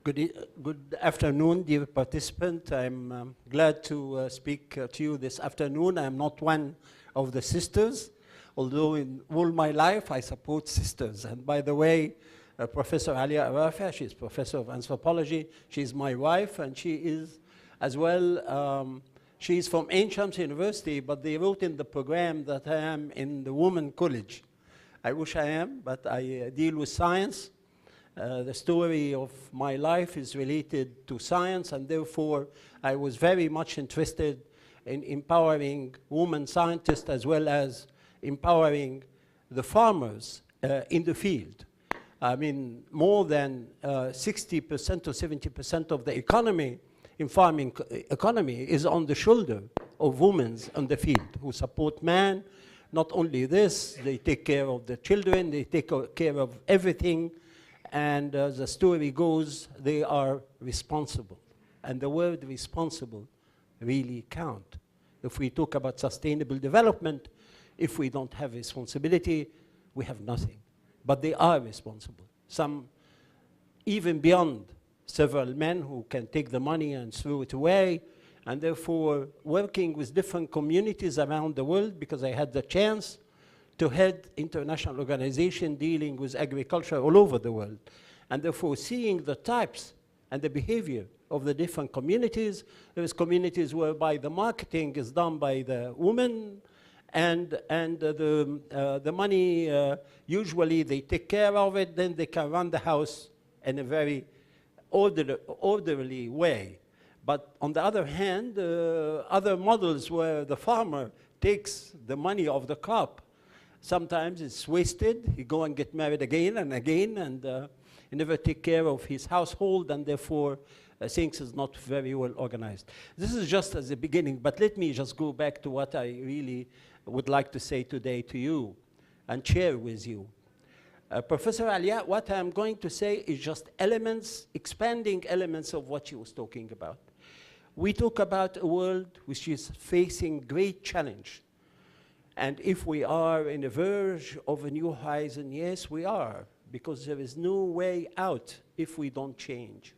Good afternoon, dear participant. I'm glad to speak to you this afternoon. I'm not one of the sisters, although in all my life I support sisters. And by the way, Professor Alia Arafa, she's professor of anthropology. She's my wife, and she is as well. She's from Ain Shams University, but they wrote in the program that I am in the women college. I wish I am, but I deal with science. The story of my life is related to science, and therefore I was very much interested in empowering women scientists as well as empowering the farmers in the field. I mean, more than 60% or 70% of the economy in farming economy is on the shoulder of women on the field who support man. Not only this, they take care of the children, they take care of everything. And the story goes, they are responsible. And the word responsible really counts. If we talk about sustainable development, if we don't have responsibility, we have nothing. But they are responsible. Some even beyond several men who can take the money and throw it away. And therefore, working with different communities around the world, because I had the chance to head international organization dealing with agriculture all over the world. And therefore, seeing the types and the behavior of the different communities, there's communities whereby the marketing is done by the women, and the money, usually they take care of it, then they can run the house in a very orderly way. But on the other hand, other models where the farmer takes the money of the crop, sometimes it's wasted. He go and get married again, and he never take care of his household, and therefore things is not very well organized. This is just as a beginning, but let me just go back to what I really would like to say today to you and share with you. Professor Alia, what I'm going to say is just elements, expanding elements of what she was talking about. We talk about a world which is facing great challenge. And if we are in the verge of a new horizon, yes, we are, because there is no way out if we don't change.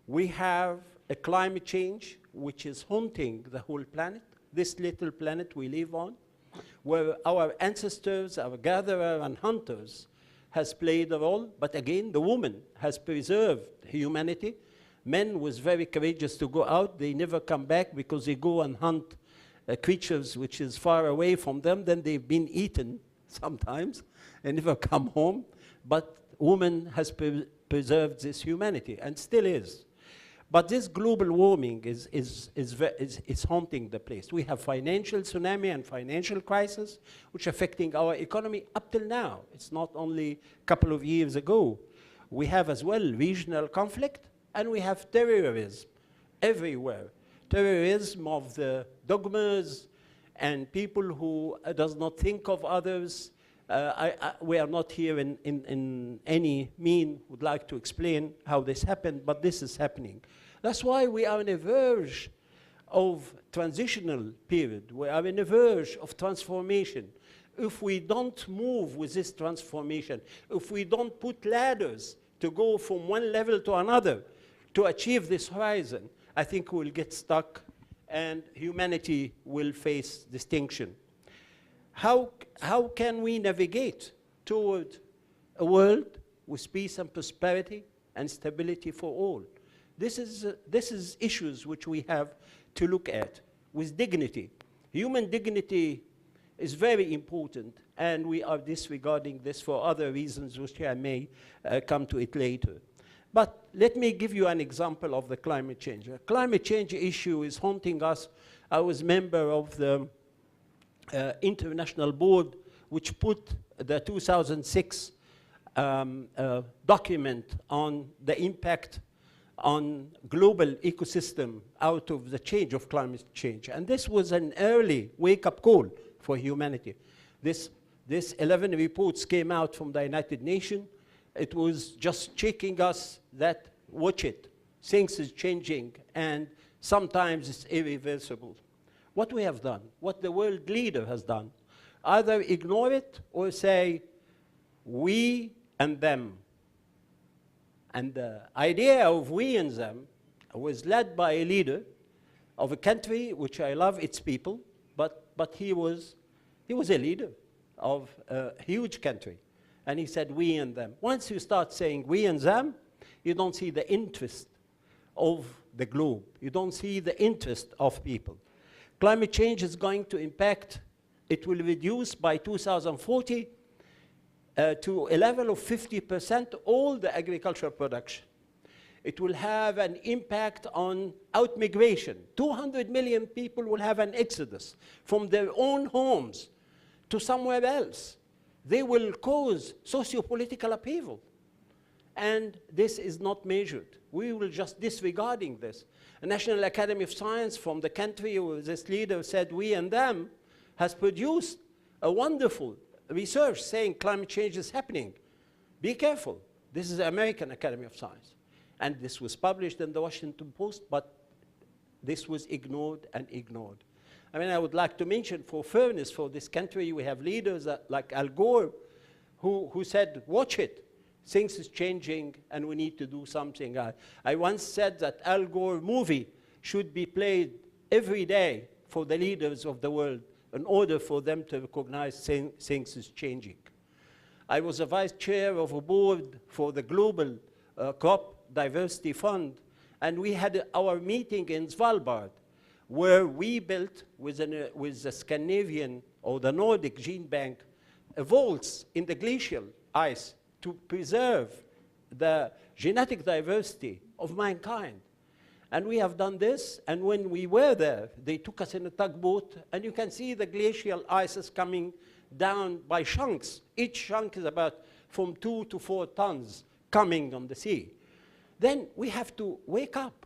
We have a climate change which is haunting the whole planet, this little planet we live on, where our ancestors, our gatherers and hunters, has played a role, but again, the woman has preserved humanity. Men was very courageous to go out. They never come back because they go and hunt creatures which is far away from them, then they've been eaten sometimes and never come home. But woman has preserved this humanity and still is. But this global warming is haunting the place. We have financial tsunami and financial crisis, which are affecting our economy up till now. It's not only a couple of years ago. We have as well regional conflict, and we have terrorism everywhere. Terrorism of the dogmas and people who does not think of others. We are not here in any mean would like to explain how this happened, but this is happening. That's why we are on a verge of transitional period. We are on a verge of transformation. If we don't move with this transformation, if we don't put ladders to go from one level to another to achieve this horizon, I think we'll get stuck and humanity will face distinction. How can we navigate toward a world with peace and prosperity and stability for all? This is issues which we have to look at with dignity. Human dignity is very important, and we are disregarding this for other reasons, which I may come to it later. But let me give you an example of the climate change. The climate change issue is haunting us. I was member of the international board which put the 2006 document on the impact on global ecosystem out of the change of climate change. And this was an early wake-up call for humanity. This 11 reports came out from the United Nations. It was just checking us that, watch it, things is changing, and sometimes it's irreversible. What we have done, what the world leader has done, either ignore it or say, we and them. And the idea of we and them was led by a leader of a country which I love its people, but he was a leader of a huge country. And he said we and them. Once you start saying we and them, you don't see the interest of the globe. You don't see the interest of people. Climate change is going to impact, it will reduce by 2040 to a level of 50% all the agricultural production. It will have an impact on outmigration. 200 million people will have an exodus from their own homes to somewhere else. They will cause socio-political upheaval. And this is not measured. We will just disregarding this. A National Academy of Science from the country where this leader said we and them has produced a wonderful research saying climate change is happening. Be careful. This is the American Academy of Science. And this was published in the Washington Post, but this was ignored and ignored. I mean, I would like to mention for fairness for this country, we have leaders like Al Gore who said, watch it. Things is changing and we need to do something. I once said that Al Gore movie should be played every day for the leaders of the world in order for them to recognize things is changing. I was a vice chair of a board for the Global Crop Diversity Fund, and we had our meeting in Svalbard, where we built with the Scandinavian or the Nordic Gene Bank a vaults in the glacial ice to preserve the genetic diversity of mankind. And we have done this, and when we were there, they took us in a tugboat, and you can see the glacial ices coming down by chunks. Each chunk is about from 2 to 4 tons coming on the sea. Then we have to wake up.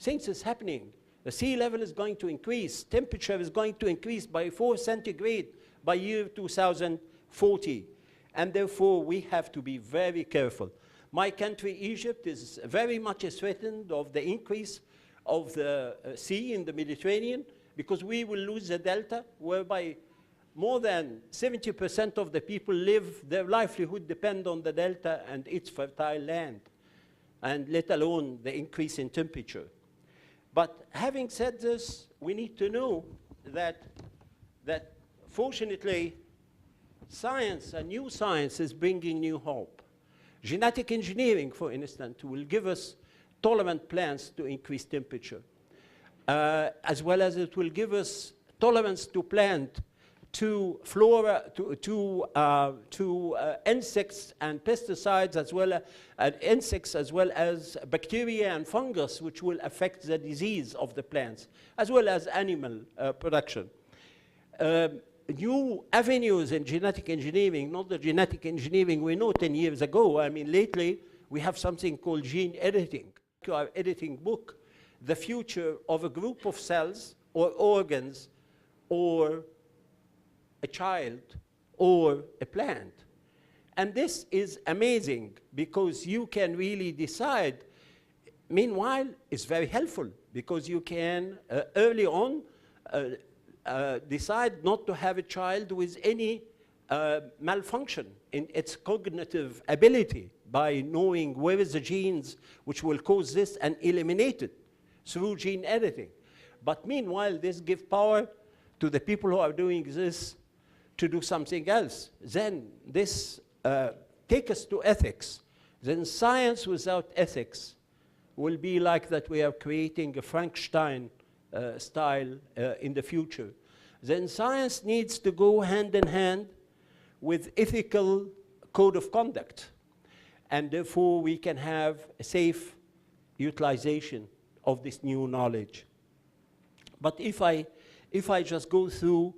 Things is happening. The sea level is going to increase. Temperature is going to increase by 4 centigrade by year 2040. And therefore, we have to be very careful. My country, Egypt, is very much threatened of the increase of the sea in the Mediterranean because we will lose the delta, whereby more than 70% of the people live, their livelihood depend on the delta and its fertile land, and let alone the increase in temperature. But having said this, we need to know that fortunately, science and new science is bringing new hope. Genetic engineering, for instance, will give us tolerant plants to increase temperature, as well as it will give us tolerance to plant, to flora, to insects and pesticides, as well as insects, as well as bacteria and fungus, which will affect the disease of the plants, as well as animal production. New avenues in genetic engineering, not the genetic engineering we know 10 years ago. I mean, lately, we have something called gene editing. Our editing book, the future of a group of cells or organs or a child or a plant. And this is amazing because you can really decide. Meanwhile, it's very helpful because you can early on decide not to have a child with any malfunction in its cognitive ability by knowing where is the genes which will cause this and eliminate it through gene editing. But meanwhile, this gives power to the people who are doing this to do something else. Then this takes us to ethics. Then science without ethics will be like that we are creating a Frankenstein style in the future. Then science needs to go hand in hand with ethical code of conduct. And therefore, we can have a safe utilization of this new knowledge. But if I just go through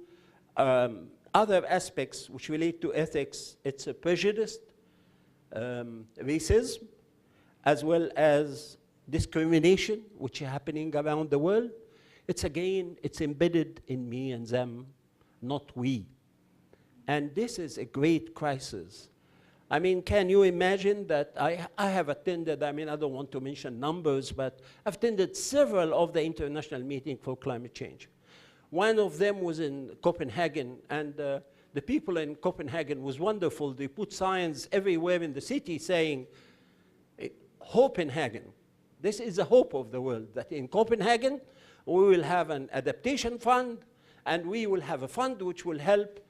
other aspects which relate to ethics, it's a prejudice, racism, as well as discrimination, which is happening around the world. It's again, it's embedded in me and them, not we. And this is a great crisis. I mean, can you imagine that I have attended, I mean, I don't want to mention numbers, but I've attended several of the international meetings for climate change. One of them was in Copenhagen, and the people in Copenhagen was wonderful. They put signs everywhere in the city saying, Copenhagen. This is the hope of the world, that in Copenhagen we will have an adaptation fund, and we will have a fund which will help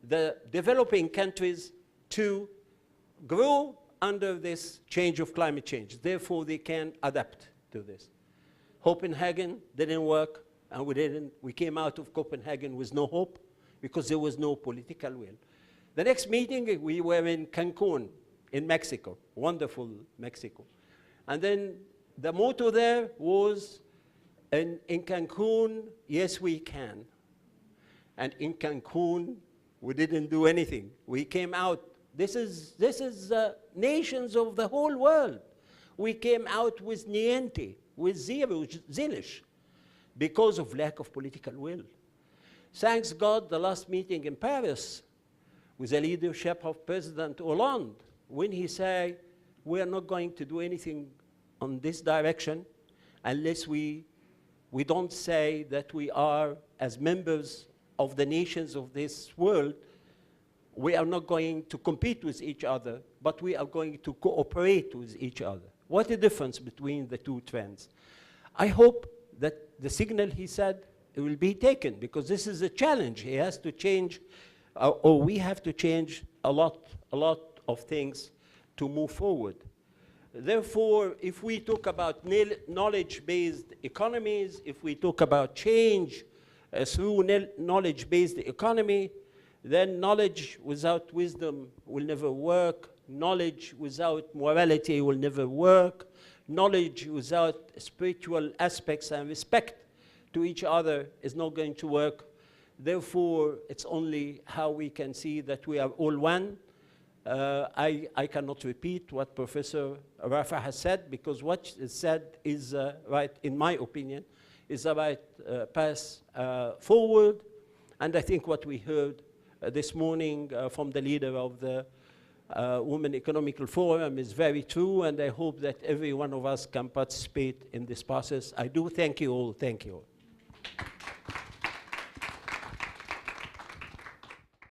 the developing countries to grow under this change of climate change. Therefore, they can adapt to this. Copenhagen didn't work, and we came out of Copenhagen with no hope because there was no political will. The next meeting, we were in Cancun, in Mexico, wonderful Mexico. And then the motto there was, in Cancun, yes, we can. And in Cancun, we didn't do anything. We came out. This is nations of the whole world. We came out with niente, with zero, zillish, because of lack of political will. Thanks God, the last meeting in Paris, with the leadership of President Hollande, when he said, we are not going to do anything on this direction unless we don't say that we are, as members of the nations of this world, we are not going to compete with each other, but we are going to cooperate with each other. What a difference between the two trends. I hope that the signal he said will be taken, because this is a challenge. He has to change, or we have to change a lot of things to move forward. Therefore, if we talk about knowledge-based economies, if we talk about change through knowledge-based economy, then knowledge without wisdom will never work. Knowledge without morality will never work. Knowledge without spiritual aspects and respect to each other is not going to work. Therefore, it's only how we can see that we are all one. I cannot repeat what Professor Rafa has said, because what is said is right, in my opinion, is the right path forward. And I think what we heard this morning from the leader of the Women Economical Forum is very true, and I hope that every one of us can participate in this process. I do thank you all. Thank you all.